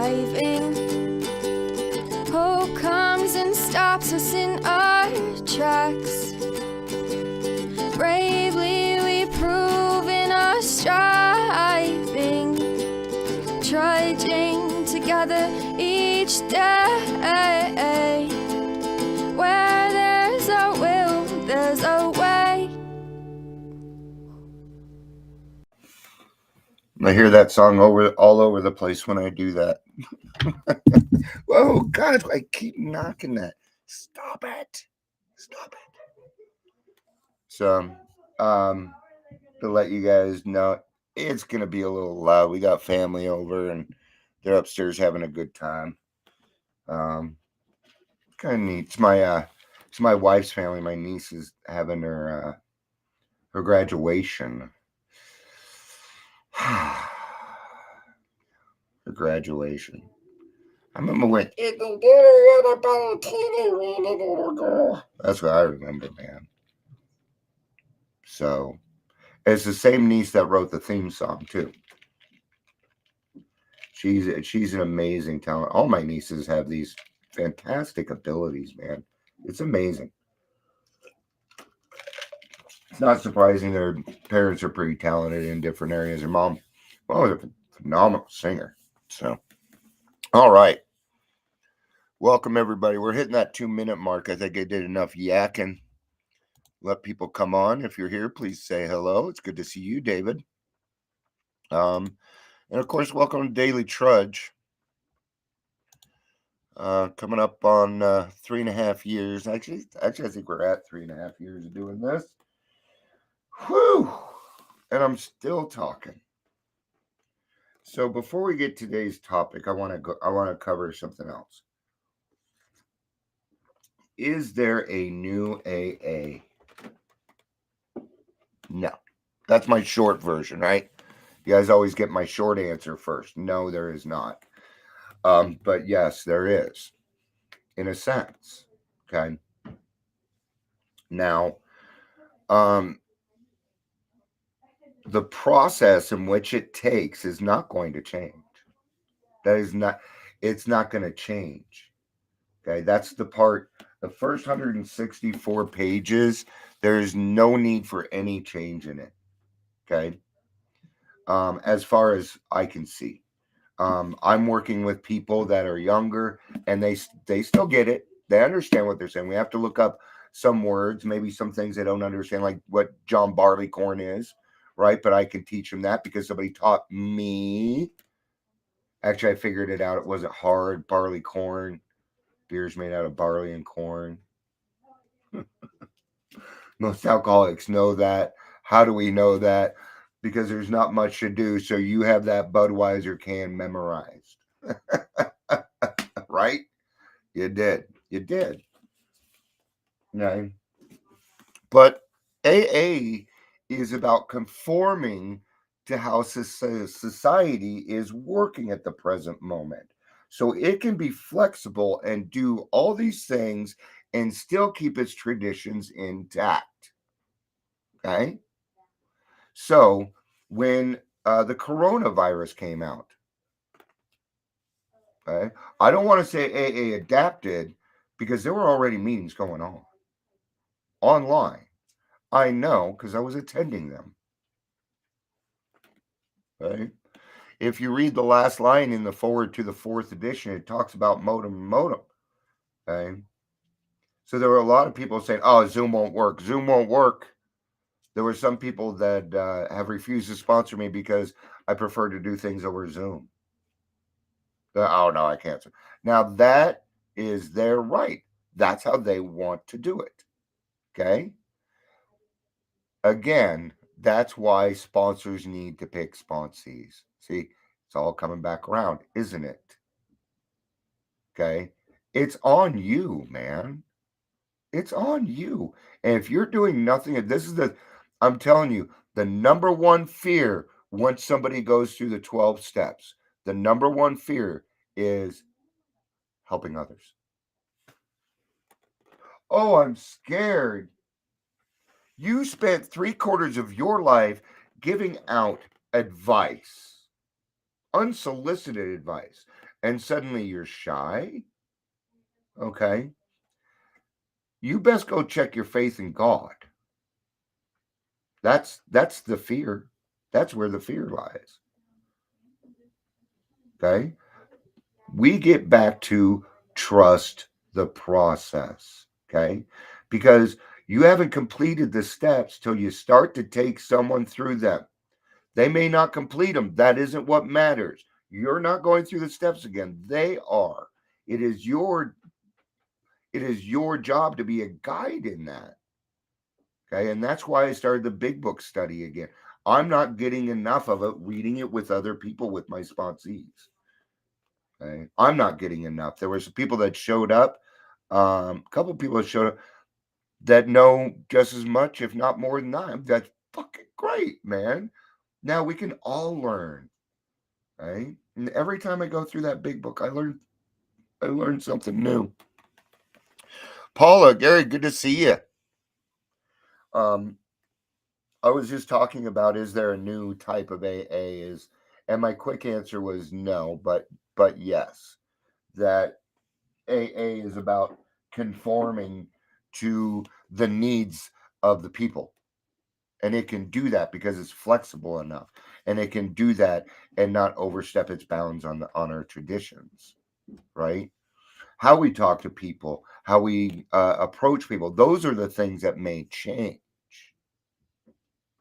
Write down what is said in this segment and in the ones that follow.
driving. Hope comes and stops us in our tracks. Bravely we prove in our striving, trudging together each day. Where there's a will, there's a way. I hear that song all over the place when I do that. Whoa, God, I keep knocking that. Stop it. Stop it. So, to let you guys know, it's going to be a little loud. We got family over and they're upstairs having a good time. Kind of neat. It's my wife's family. My niece is having her graduation. Her graduation. I remember when that's what I remember, man. So it's the same niece that wrote the theme song too. She's an amazing talent. All my nieces have these fantastic abilities, man. It's amazing. It's not surprising their parents are pretty talented in different areas. Her mom was a phenomenal singer. So, all right. Welcome, everybody. We're hitting that 2-minute mark. I think I did enough yakking. Let people come on. If you're here, please say hello. It's good to see you, David. And, of course, welcome to Daily Trudge. Coming up on 3.5 years. Actually, I think we're at 3.5 years of doing this. Whew! And I'm still talking. So before we get to today's topic, I want to cover something else. Is there a new AA? No. That's my short version, right? You guys always get my short answer first. No, there is not. But yes, there is, in a sense. Okay. Now, the process in which it takes is not going to change. It's not going to change. Okay, that's the part, the first 164 pages, there's no need for any change in it. Okay. As far as I can see. I'm working with people that are younger and they still get it. They understand what they're saying. We have to look up some words, maybe some things they don't understand, like what John Barleycorn is, right? But I can teach them that because somebody taught me. Actually, I figured it out. It wasn't hard. Barley corn. Beer's made out of barley and corn. Most alcoholics know that. How do we know that? Because there's not much to do. So you have that Budweiser can memorized. Right? You did. Okay. But AA is about conforming to how society is working at the present moment. So it can be flexible and do all these things and still keep its traditions intact. Okay. So when the coronavirus came out, okay, I don't want to say AA adapted because there were already meetings going on online. I know because I was attending them. Okay. If you read the last line in the forward to the 4th edition, it talks about modem. Okay. So there were a lot of people saying, oh, Zoom won't work. Zoom won't work. There were some people that have refused to sponsor me because I prefer to do things over Zoom. Oh, no, I can't. Now, that is their right. That's how they want to do it. Okay. Again, that's why sponsors need to pick sponsees. See, it's all coming back around, isn't it? Okay. It's on you, man. It's on you. And if you're doing nothing, I'm telling you, the number one fear once somebody goes through the 12 steps, the number one fear is helping others. Oh, I'm scared. You spent 3/4 of your life giving out advice, unsolicited advice. and suddenly you're shy, okay, you best go check your faith in God. That's the fear. That's where the fear lies. Okay? We get back to trust the process, okay? Because you haven't completed the steps till you start to take someone through them. They may not complete them. That isn't what matters. You're not going through the steps again. They are. It is your it is your job to be a guide in that. Okay? And that's why I started the big book study again. I'm not getting enough of it reading it with other people with my sponsees. Okay? I'm not getting enough. There were some people that showed up, a couple of people that showed up that know just as much, if not more than I am. That's fucking great, man. Now we can all learn, right? And every time I go through that big book, I learn something new. Paula, Gary, good to see you. Um, I was just talking about, is there a new type of AA? And my quick answer was no, but yes, that AA is about conforming to the needs of the people. And it can do that because it's flexible enough. And it can do that and not overstep its bounds on our traditions, right? How we talk to people, how we approach people, those are the things that may change.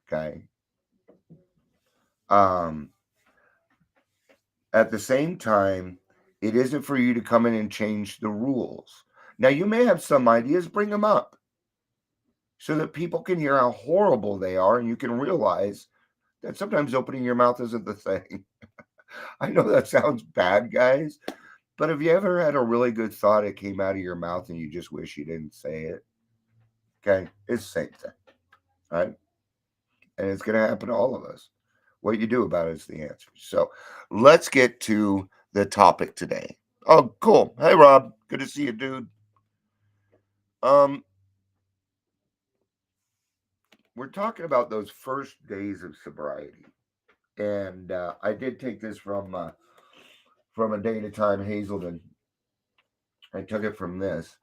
Okay. Um, at the same time, it isn't for you to come in and change the rules. Now, you may have some ideas, bring them up so that people can hear how horrible they are and you can realize that sometimes opening your mouth isn't the thing. I know that sounds bad, guys, but have you ever had a really good thought that came out of your mouth and you just wish you didn't say it? Okay, it's the same thing, right? And it's going to happen to all of us. What you do about it is the answer. So let's get to the topic today. Oh, cool. Hey, Rob. Good to see you, dude. Um, we're talking about those first days of sobriety, and I did take this from a Day to Time Hazelden. I took it from this.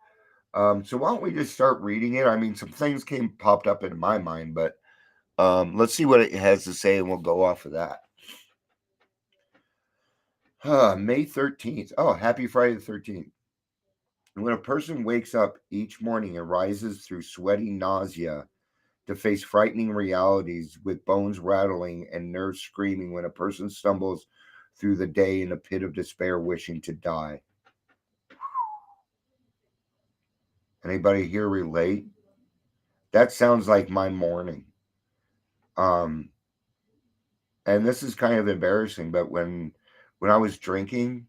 So why don't we just start reading it? I mean, some things popped up in my mind, but let's see what it has to say, and we'll go off of that. May 13th. Oh, happy Friday the 13th. When a person wakes up each morning and rises through sweaty nausea to face frightening realities with bones rattling and nerves screaming, when a person stumbles through the day in a pit of despair wishing to die. Anybody here relate? That sounds like my morning. Um, and this is kind of embarrassing, but when I was drinking,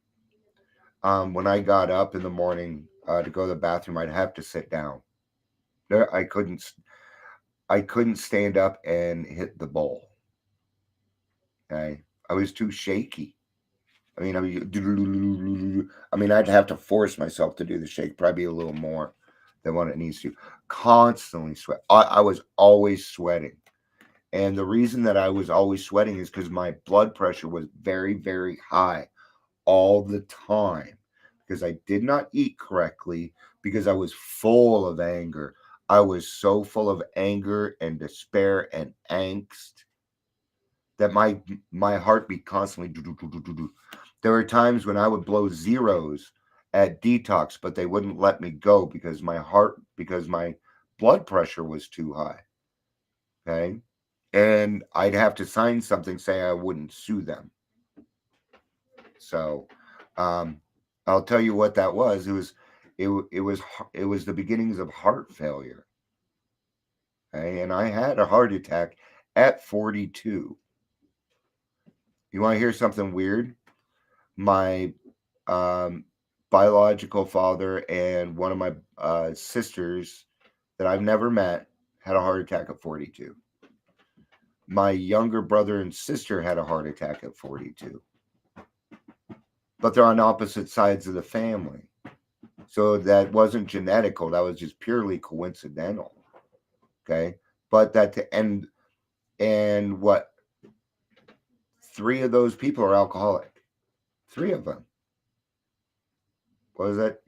when I got up in the morning to go to the bathroom, I'd have to sit down. There, I couldn't stand up and hit the bowl. Okay, I was too shaky. I'd have to force myself to do the shake, probably a little more than what it needs to. Constantly sweat. I was always sweating. And the reason that I was always sweating is because my blood pressure was very, very high all the time because I did not eat correctly because I was full of anger. I was so full of anger and despair and angst that my heartbeat constantly do. There were times when I would blow zeros at detox, but they wouldn't let me go because my blood pressure was too high. Okay. And I'd have to sign something saying I wouldn't sue them. So, I'll tell you what that was. It was the beginnings of heart failure. Okay? And I had a heart attack at 42. You want to hear something weird? My um, biological father and one of my sisters that I've never met had a heart attack at 42. My younger brother and sister had a heart attack at 42. But they're on opposite sides of the family. So that wasn't genetical, that was just purely coincidental. Okay. But and what, 3 of those people are alcoholic. 3 of them. what is that?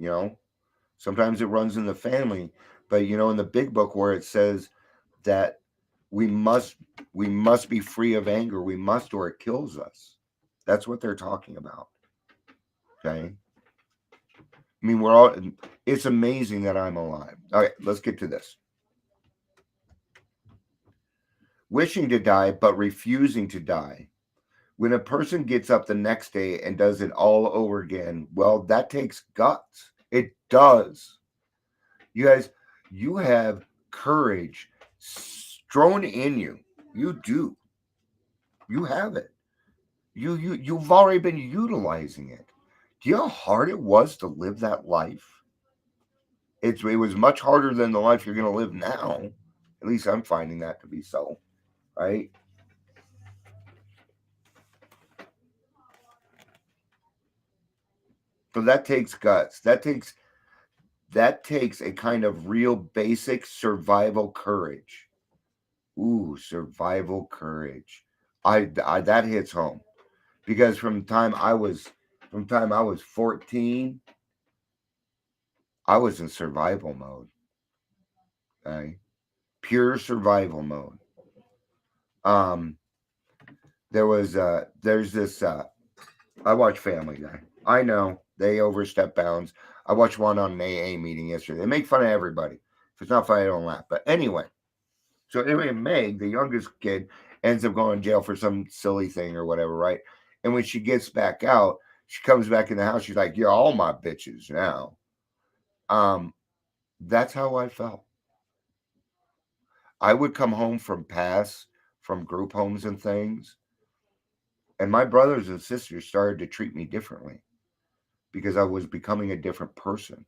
Sometimes it runs in the family, but in the big book where it says that we must we must be free of anger, we must, or it kills us. That's what they're talking about. Okay. I mean, it's amazing that I'm alive. All right, let's get to this. Wishing to die, but refusing to die. When a person gets up the next day and does it all over again, well, that takes guts. It does. You guys, you have courage thrown in you. You do. You have it. You've already been utilizing it. Do you know how hard it was to live that life? It was much harder than the life you're going to live now. At least I'm finding that to be so, right? So that takes guts. That takes a kind of real basic survival courage. Ooh, survival courage. I that hits home because from time I was 14, I was in survival mode. Okay, pure survival mode. Um, there's this. I watch Family Guy. I know they overstep bounds. I watched one on an AA meeting yesterday. They make fun of everybody. If it's not funny, I don't laugh. But anyway, so anyway, Meg, the youngest kid, ends up going to jail for some silly thing or whatever, right? And when she gets back out, she comes back in the house. She's like, "You're all my bitches now." Um, that's how I felt. I would come home from group homes and things, and my brothers and sisters started to treat me differently because I was becoming a different person.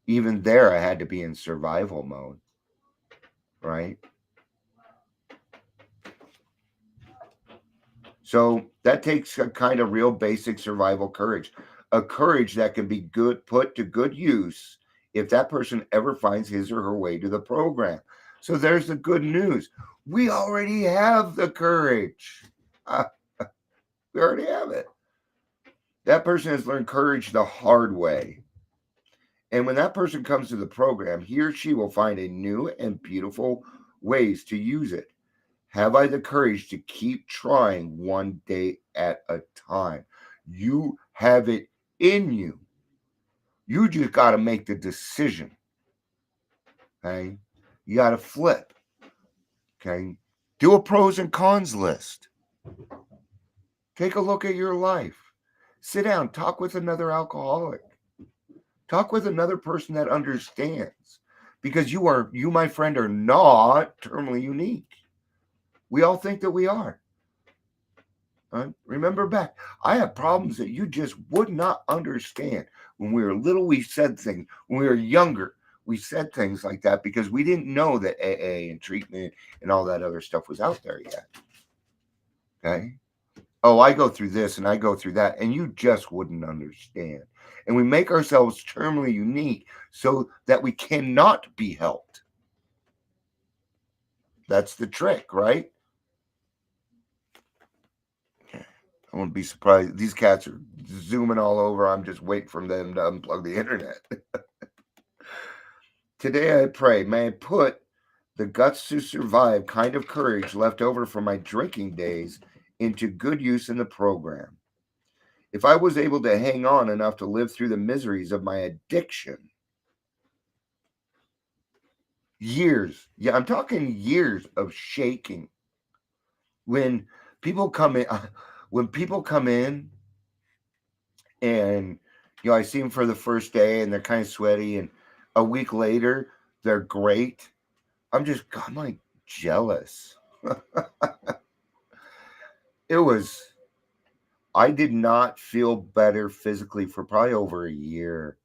Even there, I had to be in survival mode, right? So that takes a kind of real basic survival courage, a courage that can be put to good use if that person ever finds his or her way to the program. So there's the good news. We already have the courage. Uh, we already have it. That person has learned courage the hard way. And when that person comes to the program, he or she will find a new and beautiful ways to use it. Have I the courage to keep trying one day at a time? You have it in you. You just got to make the decision. Okay. You got to flip. Okay. Do a pros and cons list. Take a look at your life. Sit down, talk with another alcoholic. Talk with another person that understands. Because you, my friend, are not terminally unique. We all think that we are. Remember back, I have problems that you just would not understand. When we were little, we said things. When we were younger, we said things like that because we didn't know that AA and treatment and all that other stuff was out there yet. Okay. Oh, I go through this and I go through that, and you just wouldn't understand. And we make ourselves terminally unique so that we cannot be helped. That's the trick, right? I wouldn't be surprised. These cats are zooming all over. I'm just waiting for them to unplug the internet. Today I pray, may I put the guts to survive kind of courage left over from my drinking days into good use in the program. If I was able to hang on enough to live through the miseries of my addiction, years, yeah, I'm talking years of shaking. When people come in, when people come in and I see them for the first day and they're kind of sweaty, and a week later they're great. I'm like jealous. It was, I did not feel better physically for probably over a year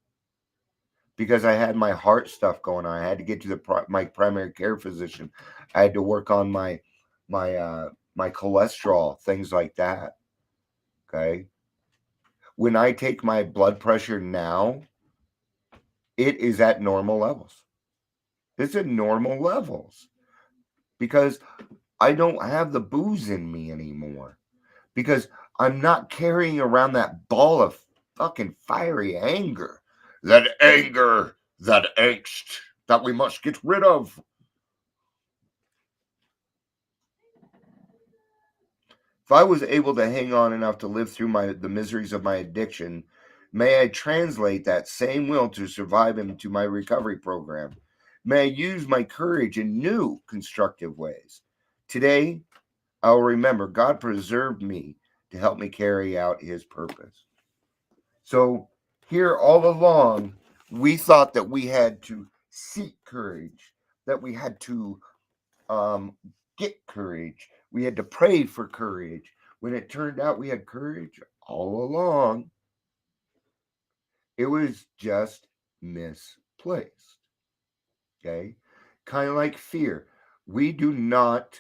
because I had my heart stuff going on. I had to get to my primary care physician. I had to work on my cholesterol, things like that. Okay. When I take my blood pressure now, it is at normal levels. It's at normal levels because I don't have the booze in me anymore, because I'm not carrying around that ball of fucking fiery anger. that anger, that angst that we must get rid of. If I was able to hang on enough to live through the miseries of my addiction, may I translate that same will to survive into my recovery program. May I use my courage in new, constructive ways. Today, I will remember God preserved me to help me carry out his purpose. So, here all along, we thought that we had to seek courage, that we had to get courage, we had to pray for courage. When it turned out we had courage all along, it was just misplaced. Okay? Kind of like fear. We do not,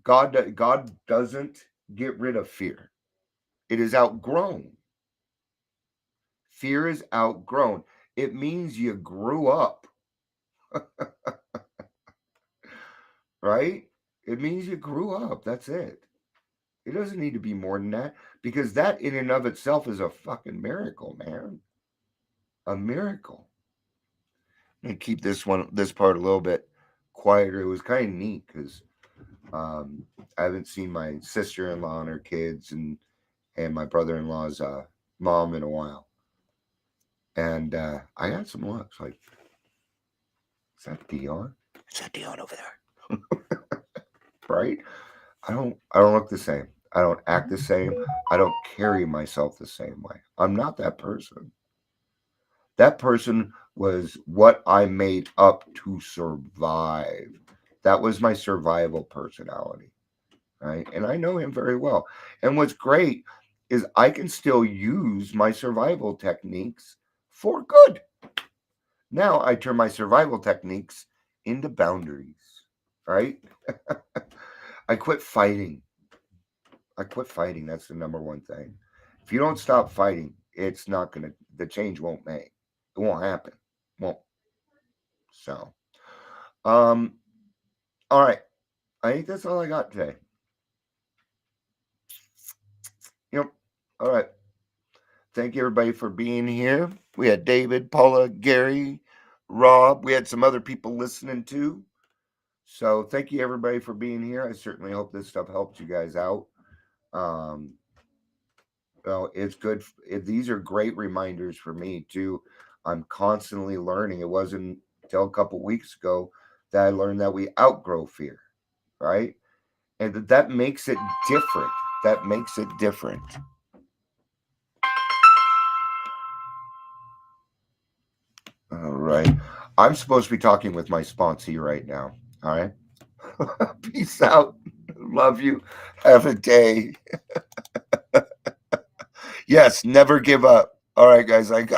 God doesn't get rid of fear. It is outgrown. Fear is outgrown. It means you grew up, right? It means you grew up. That's it. It doesn't need to be more than that, because that in and of itself is a fucking miracle, man. A miracle. I'm gonna keep this part a little bit quieter. It was kind of neat because I haven't seen my sister-in-law and her kids and my brother-in-law's mom in a while, and I got some looks like, is that Dion? Is that Dion over there? Right? I don't look the same. I don't act the same. I don't carry myself the same way. I'm not that person. That person was what I made up to survive. That was my survival personality, right? And I know him very well. And what's great is I can still use my survival techniques for good. Now I turn my survival techniques into boundaries, right? I quit fighting. That's the number one thing. If you don't stop fighting, it's not gonna. The change won't make. It won't happen. Won't. So, um, all right. I think that's all I got today. Yep. All right. Thank you everybody for being here. We had David, Paula, Gary, Rob. We had some other people listening too. So thank you everybody for being here. I certainly hope this stuff helps you guys out. Um, well, it's good. These are great reminders for me too. I'm constantly learning. It wasn't until a couple weeks ago that I learned that we outgrow fear, right? And that makes it different. That makes it different. All right. I'm supposed to be talking with my sponsee right now. All right. Peace out. Love you. Have a day. Yes, never give up. All right, guys. I got